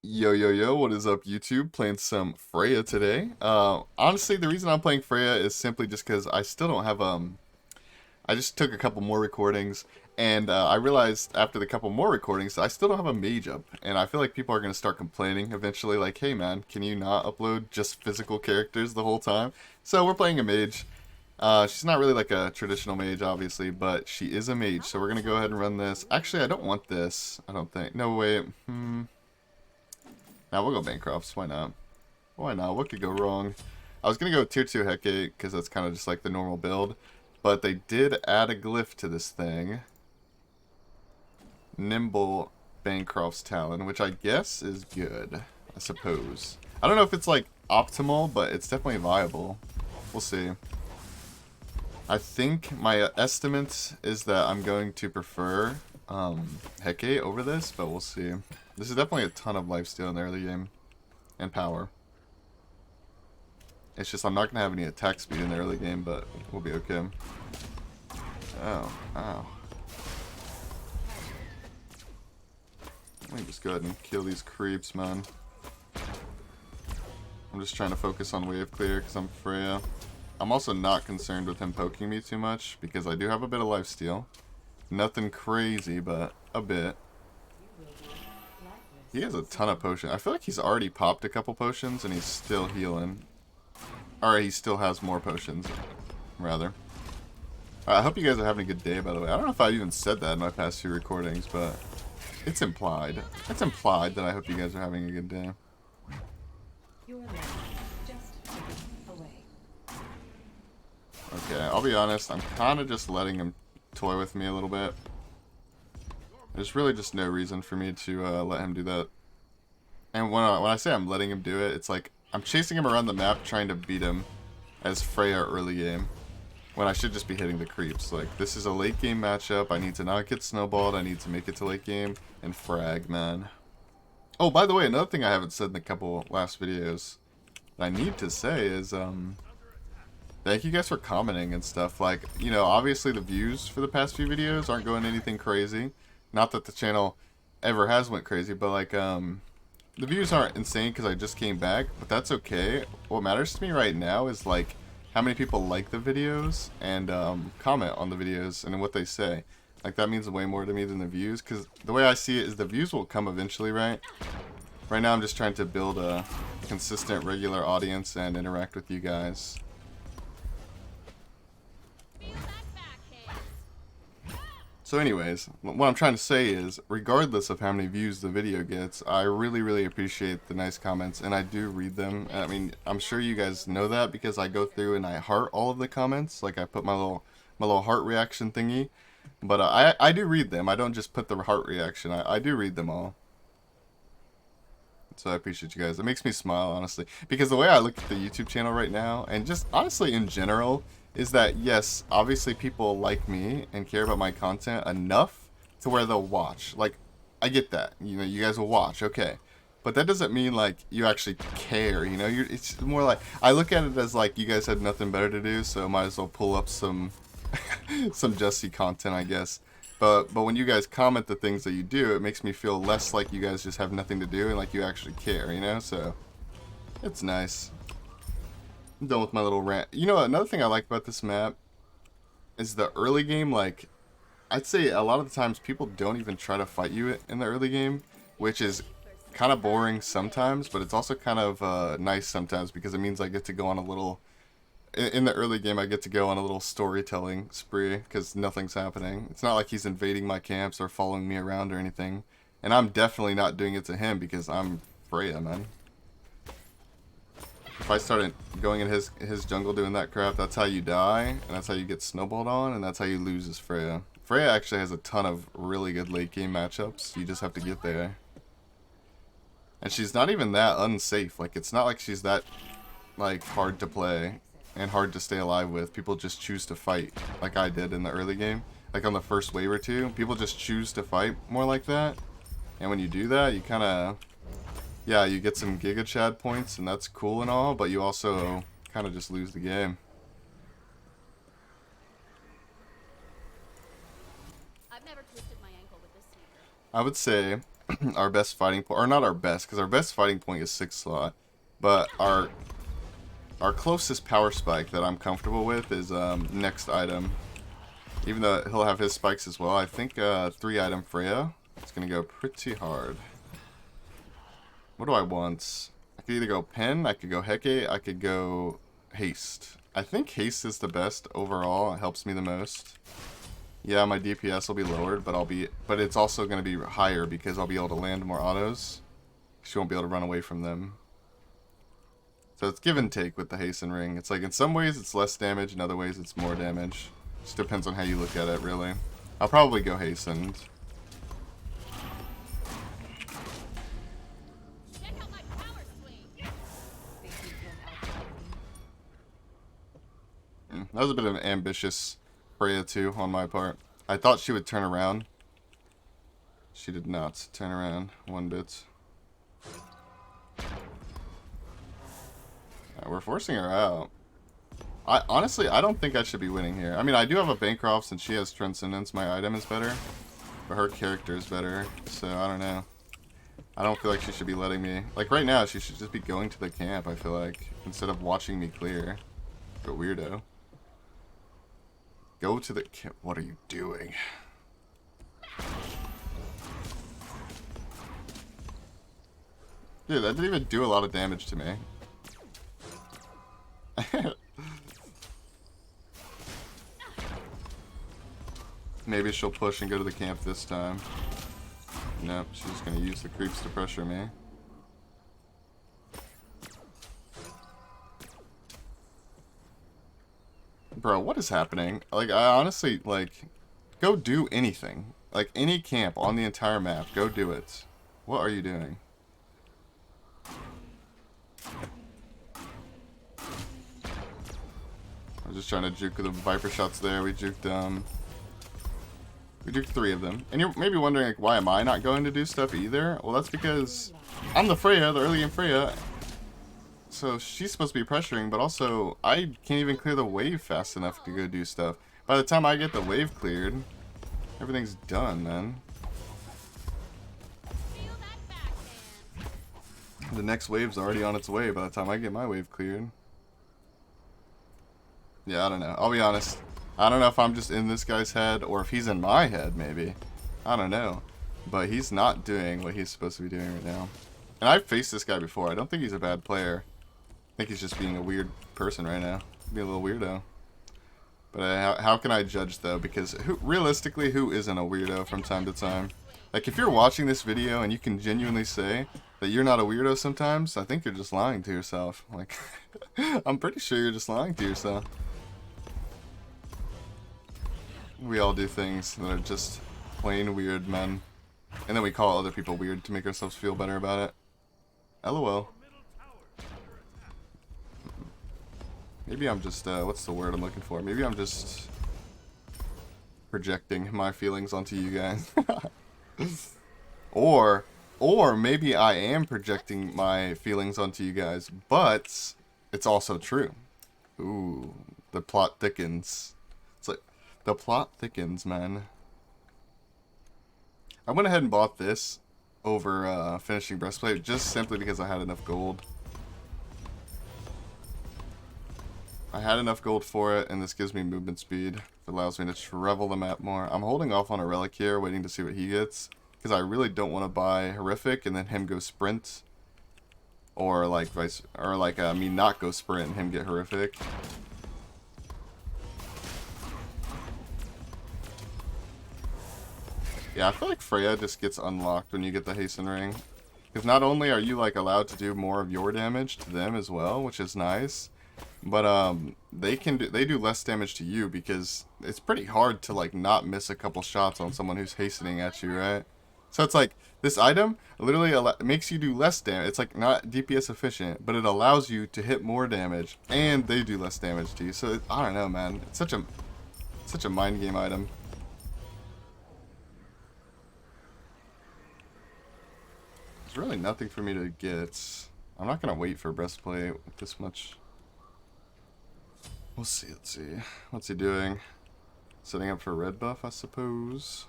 Yo, yo, yo, what is up, YouTube? Playing some Freya today. Honestly, the reason I'm playing Freya is simply just because I still don't have, I just took a couple more recordings, and I realized after the couple more recordings, I still don't have a mage up, and I feel like people are going to start complaining eventually, like, hey man, can you not upload just physical characters the whole time? So we're playing a mage. She's not really like a traditional mage, obviously, but she is a mage, so we're going to go ahead and run this. Actually, I don't want this, I don't think. No, wait, Now we'll go Bancrofts. Why not? Why not? What could go wrong? I was gonna go tier 2 Hecate because that's kind of just like the normal build, but they did add a glyph to this thing. Nimble Bancroft's Talon, which I guess is good. I suppose. I don't know if it's like optimal, but it's definitely viable. We'll see. I think my estimate is that I'm going to prefer Hecate over this, but we'll see. This is definitely a ton of lifesteal in the early game. And power. It's just I'm not going to have any attack speed in the early game, but we'll be okay. Oh, ow. Let me just go ahead and kill these creeps, man. I'm just trying to focus on wave clear because I'm Freya. I'm also not concerned with him poking me too much because I do have a bit of lifesteal. Nothing crazy, but a bit. He has a ton of potions. I feel like he's already popped a couple potions and he's still healing. Alright, he still has more potions, rather. I hope you guys are having a good day, by the way. I don't know if I even said that in my past few recordings, but it's implied. It's implied that I hope you guys are having a good day. Okay, I'll be honest. I'm kind of just letting him toy with me a little bit. There's really just no reason for me to let him do that. And when I say I'm letting him do it, it's like I'm chasing him around the map trying to beat him as Freya early game. When I should just be hitting the creeps. Like, this is a late game matchup. I need to not get snowballed. I need to make it to late game and frag, man. Oh, by the way, another thing I haven't said in a couple last videos that I need to say is, thank you guys for commenting and stuff. Like, you know, obviously the views for the past few videos aren't going anything crazy. Not that the channel ever has went crazy, but like, the views aren't insane because I just came back, but that's okay. What matters to me right now is like how many people like the videos and comment on the videos and what they say. Like that means way more to me than the views because the way I see it is the views will come eventually, right? Right now I'm just trying to build a consistent, regular audience and interact with you guys. So anyways, what I'm trying to say is, regardless of how many views the video gets, I really, really appreciate the nice comments, and I do read them. I mean, I'm sure you guys know that because I go through and I heart all of the comments. Like, I put my little heart reaction thingy. But I do read them. I don't just put the heart reaction. I do read them all. So I appreciate you guys. It makes me smile, honestly. Because the way I look at the YouTube channel right now, and just honestly in general, is that yes, obviously people like me and care about my content enough to where they'll watch. Like, I get that. You know, you guys will watch, okay. But that doesn't mean like you actually care, you know? It's more like, I look at it as like you guys had nothing better to do, so might as well pull up some some Justy content, I guess. But when you guys comment the things that you do, it makes me feel less like you guys just have nothing to do and like you actually care, you know? So, it's nice. I'm done with my little rant. You know, another thing I like about this map is the early game, like, I'd say a lot of the times people don't even try to fight you in the early game, which is kind of boring sometimes, but it's also kind of nice sometimes because it means I get to go on a little in the early game, I get to go on a little storytelling spree because nothing's happening. It's not like he's invading my camps or following me around or anything. And I'm definitely not doing it to him because I'm Freya, man. If I started going in his jungle doing that crap, that's how you die, and that's how you get snowballed on, and that's how you lose as Freya. Freya actually has a ton of really good late game matchups. You just have to get there. And she's not even that unsafe. Like, it's not like she's that, like, hard to play and hard to stay alive with. People just choose to fight like I did in the early game. Like on the first wave or two, people just choose to fight more like that. And when you do that, you kind of, yeah, you get some Giga Chad points and that's cool and all, but you also kind of just lose the game. I would say our best fighting point, or not our best, because our best fighting point is 6th slot, but our closest power spike that I'm comfortable with is next item. Even though he'll have his spikes as well, I think 3 item Freya. It's gonna go pretty hard. What do I want? I could either go Pen, I could go Heke, I could go Haste. I think Haste is the best overall. It helps me the most. Yeah, my DPS will be lowered, but it's also going to be higher because I'll be able to land more autos. She won't be able to run away from them. So it's give and take with the Hasten Ring. It's like in some ways it's less damage, in other ways it's more damage. Just depends on how you look at it, really. I'll probably go Hastened. That was a bit of an ambitious Freya too on my part. I thought she would turn around. She did not turn around one bit. We're forcing her out. Honestly, I don't think I should be winning here. I mean, I do have a Bancroft since she has Transcendence. My item is better. But her character is better. So, I don't know. I don't feel like she should be letting me... Like, right now, she should just be going to the camp, I feel like. Instead of watching me clear. What a weirdo. Go to the camp. What are you doing? Dude, that didn't even do a lot of damage to me. Maybe she'll push and go to the camp this time. Nope, she's just gonna use the creeps to pressure me. Bro, what is happening? Like, I honestly, like, go do anything. Like, any camp on the entire map, go do it. What are you doing? I was just trying to juke the Viper shots there. We juked 3 of them. And you're maybe wondering, like, why am I not going to do stuff either? Well, that's because I'm the Freya, the early game Freya. So she's supposed to be pressuring, but also I can't even clear the wave fast enough to go do stuff. By the time I get the wave cleared, everything's done, man. The next wave's already on its way by the time I get my wave cleared. Yeah, I don't know. I'll be honest. I don't know if I'm just in this guy's head or if he's in my head, maybe. I don't know. But he's not doing what he's supposed to be doing right now. And I've faced this guy before. I don't think he's a bad player. I think he's just being a weird person right now. Being a little weirdo. But how can I judge, though? Because realistically, who isn't a weirdo from time to time? Like, if you're watching this video and you can genuinely say that you're not a weirdo sometimes, I think you're just lying to yourself. Like, I'm pretty sure you're just lying to yourself. We all do things that are just plain weird, men. And then we call other people weird to make ourselves feel better about it. LOL. Maybe I'm just, what's the word I'm looking for? Maybe I'm just projecting my feelings onto you guys. Or maybe I am projecting my feelings onto you guys, but it's also true. Ooh, the plot thickens. It's like, the plot thickens, man. I went ahead and bought this over finishing breastplate just simply because I had enough gold. I had enough gold for it, and this gives me movement speed. It allows me to travel the map more. I'm holding off on a relic here, waiting to see what he gets, because I really don't want to buy horrific and then him go sprint, or like me not go sprint and him get horrific. Yeah, I feel like Freya just gets unlocked when you get the Hasten Ring, because not only are you like allowed to do more of your damage to them as well, which is nice. But they do less damage to you because it's pretty hard to like not miss a couple shots on someone who's hastening at you, right? So it's like this item literally makes you do less damage. It's like not DPS efficient, but it allows you to hit more damage, and they do less damage to you. So I don't know, man. It's such a mind game item. There's really nothing for me to get. I'm not gonna wait for breastplate with this much. We'll see, let's see. What's he doing? Setting up for red buff, I suppose.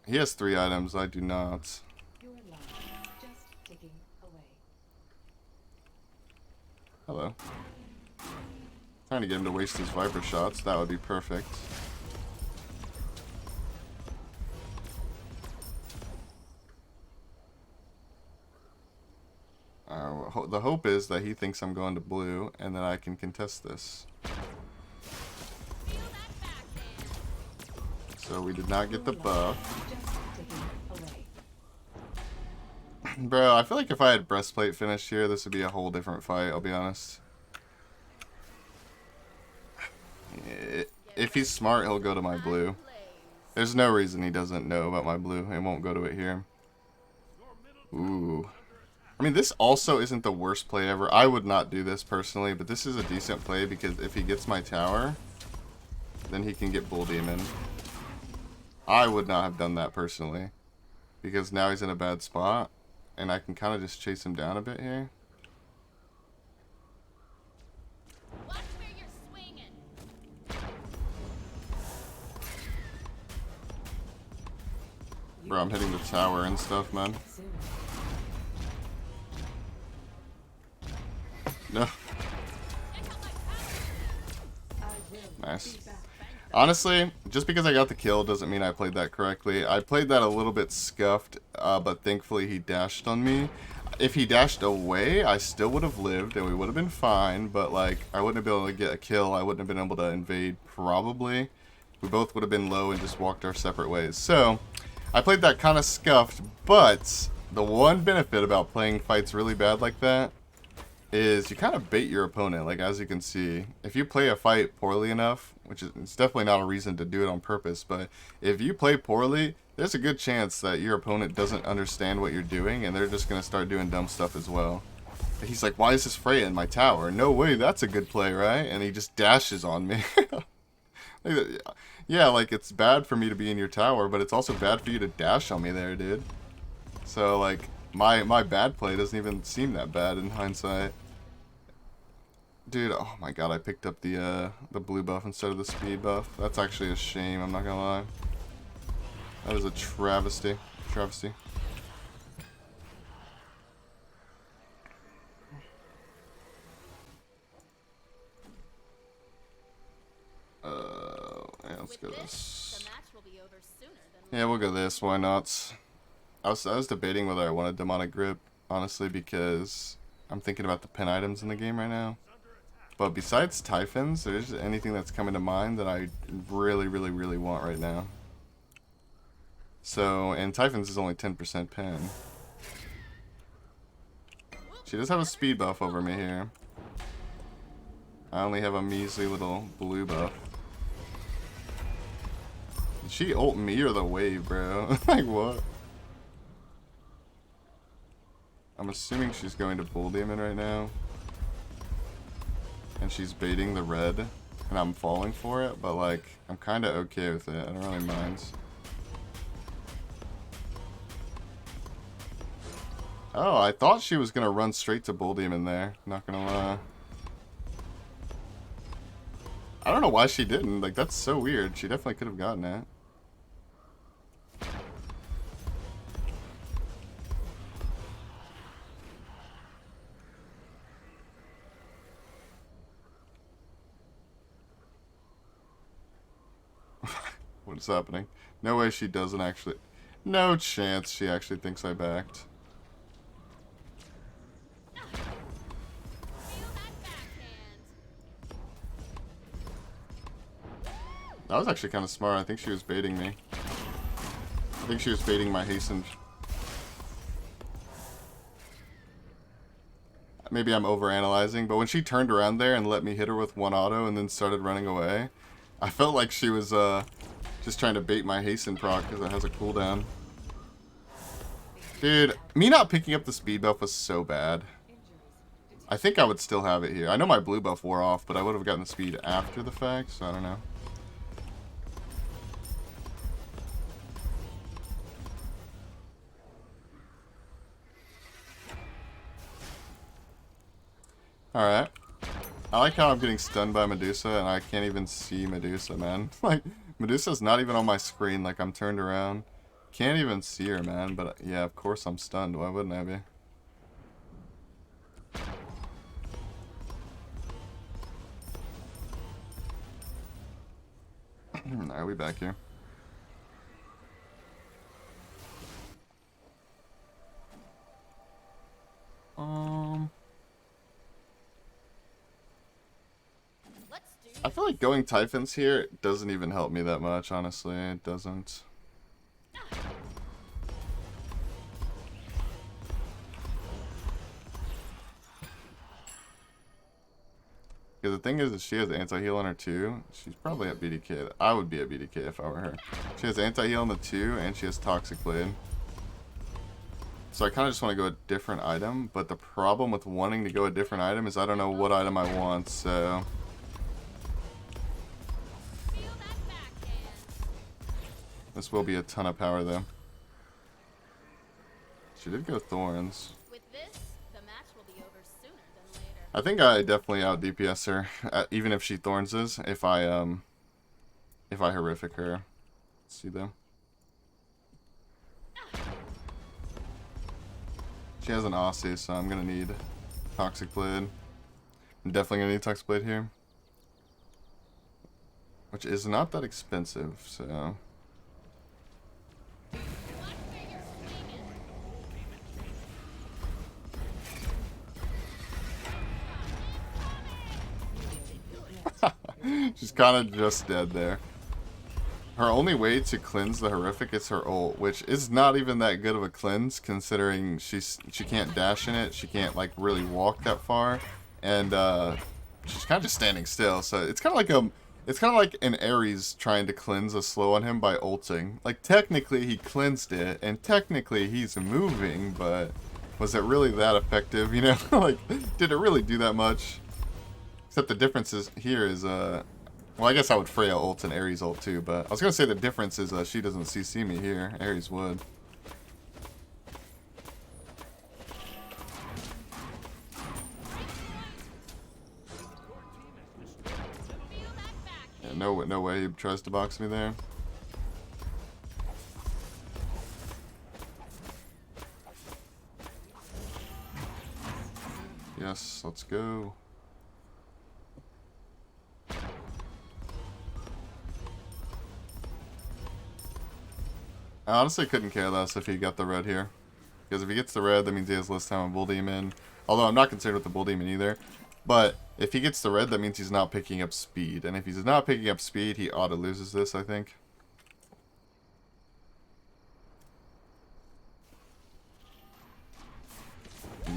He has 3 items, I do not. Hello. Trying to get him to waste his Viper shots. That would be perfect. The hope is that he thinks I'm going to blue, and that I can contest this. So we did not get the buff. Bro, I feel like if I had breastplate finished here, this would be a whole different fight, I'll be honest. If he's smart, he'll go to my blue. There's no reason he doesn't know about my blue and won't go to it here. Ooh. I mean, this also isn't the worst play ever. I would not do this personally, but this is a decent play because if he gets my tower, then he can get Bull Demon. I would not have done that personally because now he's in a bad spot and I can kind of just chase him down a bit here. Watch where you're swinging. Bro, I'm hitting the tower and stuff, man. No. Nice. Honestly, just because I got the kill doesn't mean I played that correctly. I played that a little bit scuffed, but thankfully he dashed on me. If he dashed away, I still would have lived and we would have been fine, but like, I wouldn't have been able to get a kill. I wouldn't have been able to invade, probably. We both would have been low and just walked our separate ways. So, I played that kind of scuffed, but the one benefit about playing fights really bad like that is you kind of bait your opponent. Like, as you can see, if you play a fight poorly enough, which is it's definitely not a reason to do it on purpose, but if you play poorly, there's a good chance that your opponent doesn't understand what you're doing and they're just going to start doing dumb stuff as well. He's like, why is this Freya in my tower? No way, that's a good play, right? And he just dashes on me. Yeah, like, it's bad for me to be in your tower, but it's also bad for you to dash on me there, dude. So, like, my bad play doesn't even seem that bad in hindsight. Dude, oh my god, I picked up the blue buff instead of the speed buff. That's actually a shame, I'm not gonna lie. That is a travesty. Travesty. Yeah, let's go this. Yeah, we'll go this, why not? I was debating whether I wanted Demonic Grip, honestly, because I'm thinking about the pin items in the game right now. But besides Typhons, there's anything that's coming to mind that I really, really, really want right now. So, and Typhons is only 10% pin. She does have a speed buff over me here. I only have a measly little blue buff. Did she ult me or the wave, bro? Like, what? I'm assuming she's going to Bull Demon right now. And she's baiting the red. And I'm falling for it, but like, I'm kind of okay with it. I don't really mind. Oh, I thought she was going to run straight to Bull Demon there. Not going to lie. I don't know why she didn't. Like, that's so weird. She definitely could have gotten it. What is happening? No way she doesn't actually... No chance she actually thinks I backed. That was actually kind of smart. I think she was baiting me. I think she was baiting my hastened. Maybe I'm overanalyzing, but when she turned around there and let me hit her with one auto and then started running away, I felt like she was just trying to bait my hasten proc because it has a cooldown. Dude, me not picking up the speed buff was so bad. I think I would still have it here. I know my blue buff wore off, but I would have gotten the speed after the fact, so I don't know. Alright. I like how I'm getting stunned by Medusa and I can't even see Medusa, man. Like, Medusa's not even on my screen, like I'm turned around. Can't even see her, man, but yeah, of course I'm stunned. Why wouldn't I be? Alright, we back here. Let's do I feel like going Typhons here doesn't even help me that much, honestly. It doesn't. Because the thing is, she has anti-heal on her too. She's probably at BDK. I would be at BDK if I were her. She has anti-heal on the 2, and she has Toxic Blade. So I kind of just want to go a different item, but the problem with wanting to go a different item is I don't know what item I want, so... feel that backhand. This will be a ton of power, though. She did go Thorns. With this, the match will be over sooner than later. I think I definitely out DPS her, even if she Thorns if I horrific her. Let's see though. She has an Aussie, so I'm gonna need Toxic Blade. I'm definitely gonna need Toxic Blade here. Which is not that expensive, so... Watch where you're swinging. She's kind of just dead there. Her only way to cleanse the horrific is her ult, which is not even that good of a cleanse considering she can't dash in it, she can't like really walk that far, and she's kind of just standing still. So it's kind of like an Ares trying to cleanse a slow on him by ulting. Like technically he cleansed it, and technically he's moving, but was it really that effective? You know, like did it really do that much? Except the difference is here is well, I guess I would Freya ult and Ares ult too, but I was gonna say the difference is she doesn't CC me here. Ares would. Yeah, no way he tries to box me there. Yes, let's go. I honestly couldn't care less if he got the red here. Because if he gets the red, that means he has less time on Bull Demon. Although I'm not concerned with the Bull Demon either. But if he gets the red, that means he's not picking up speed. And if he's not picking up speed, he auto loses this, I think.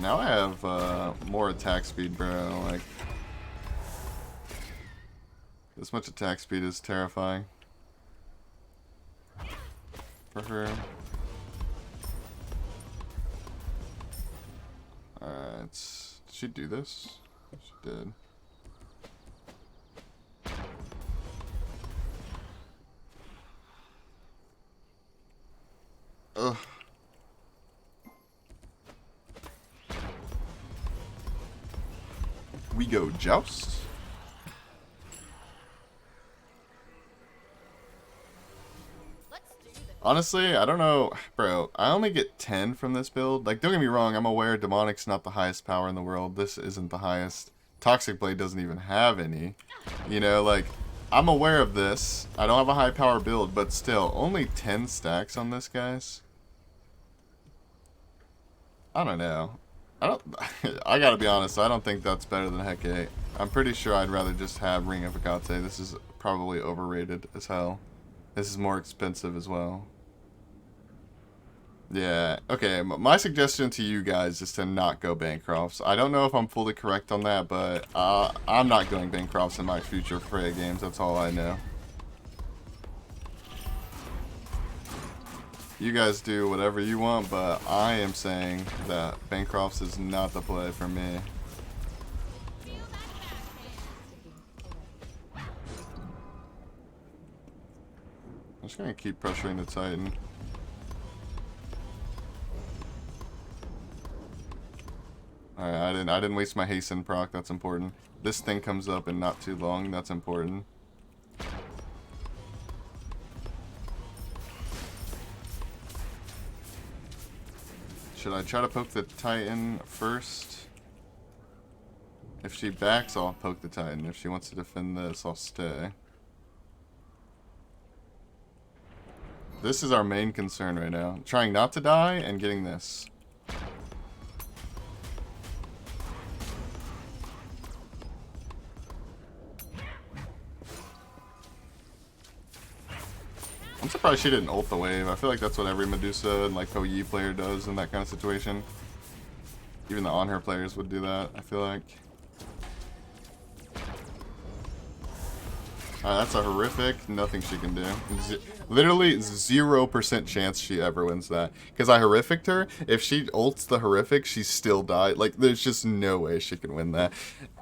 Now I have more attack speed, bro. Like, this much attack speed is terrifying. For her. Alright. Did she do this? She did. Ugh. We go joust. Honestly, I don't know, bro. I only get 10 from this build. Like, don't get me wrong, I'm aware Demonic's not the highest power in the world. This isn't the highest. Toxic Blade doesn't even have any. You know, like, I'm aware of this. I don't have a high power build, but still, only 10 stacks on this, guys. I don't know. I gotta be honest, I don't think that's better than Hecate. I'm pretty sure I'd rather just have Ring of Hecate. This is probably overrated as hell. This is more expensive as well. Yeah, okay, my suggestion to you guys is to not go Bancrofts. I don't know if I'm fully correct on that, but I'm not going Bancrofts in my future Freya games, that's all I know. You guys do whatever you want, but I am saying that Bancrofts is not the play for me. I'm just gonna keep pressuring the Titan. Alright, I didn't waste my hasten proc, that's important. This thing comes up in not too long, that's important. Should I try to poke the Titan first? If she backs, I'll poke the Titan. If she wants to defend this, I'll stay. This is our main concern right now. Trying not to die and getting this. I'm surprised she didn't ult the wave. I feel like that's what every Medusa and like PoE player does in that kind of situation. Even the on-her players would do that, I feel like. That's a horrific. Nothing she can do. Literally 0% chance she ever wins that. Because I horrificed her. If she ults the horrific, she still died. Like, there's just no way she can win that.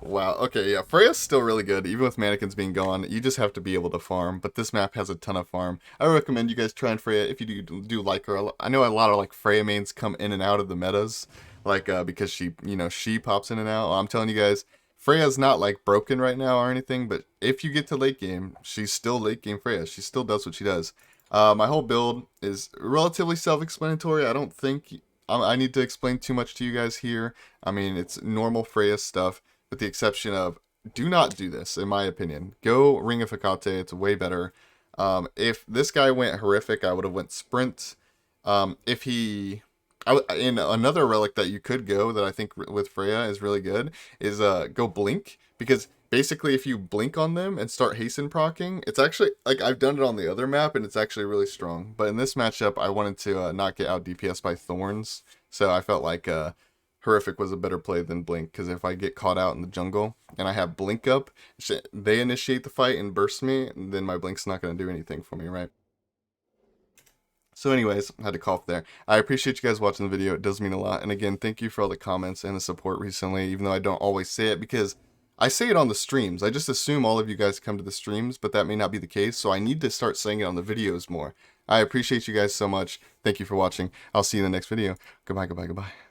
Wow. Okay, yeah. Freya's still really good. Even with mannequins being gone, you just have to be able to farm. But this map has a ton of farm. I recommend you guys trying Freya if you do like her. I know a lot of like Freya mains come in and out of the metas. Like, because she, she pops in and out. I'm telling you guys, Freya's not like broken right now or anything, but if you get to late game, she's still late game Freya. She still does what she does. My whole build is relatively self-explanatory. I don't think I need to explain too much to you guys here. I mean, it's normal Freya stuff, with the exception of do not do this, in my opinion. Go Ring of Hecate. It's way better. If this guy went horrific, I would have went sprint. If he... in another relic that you could go that I think with Freya is really good is go blink, because basically if you blink on them and start hasten procking, it's actually like I've done it on the other map and it's actually really strong. But in this matchup, I wanted to not get out DPS by thorns, so I felt like horrific was a better play than blink, because if I get caught out in the jungle and I have blink up, they initiate the fight and burst me, then my blink's not going to do anything for me, right? So anyways, I had to cough there. I appreciate you guys watching the video. It does mean a lot. And again, thank you for all the comments and the support recently, even though I don't always say it, because I say it on the streams. I just assume all of you guys come to the streams, but that may not be the case. So I need to start saying it on the videos more. I appreciate you guys so much. Thank you for watching. I'll see you in the next video. Goodbye, goodbye, goodbye.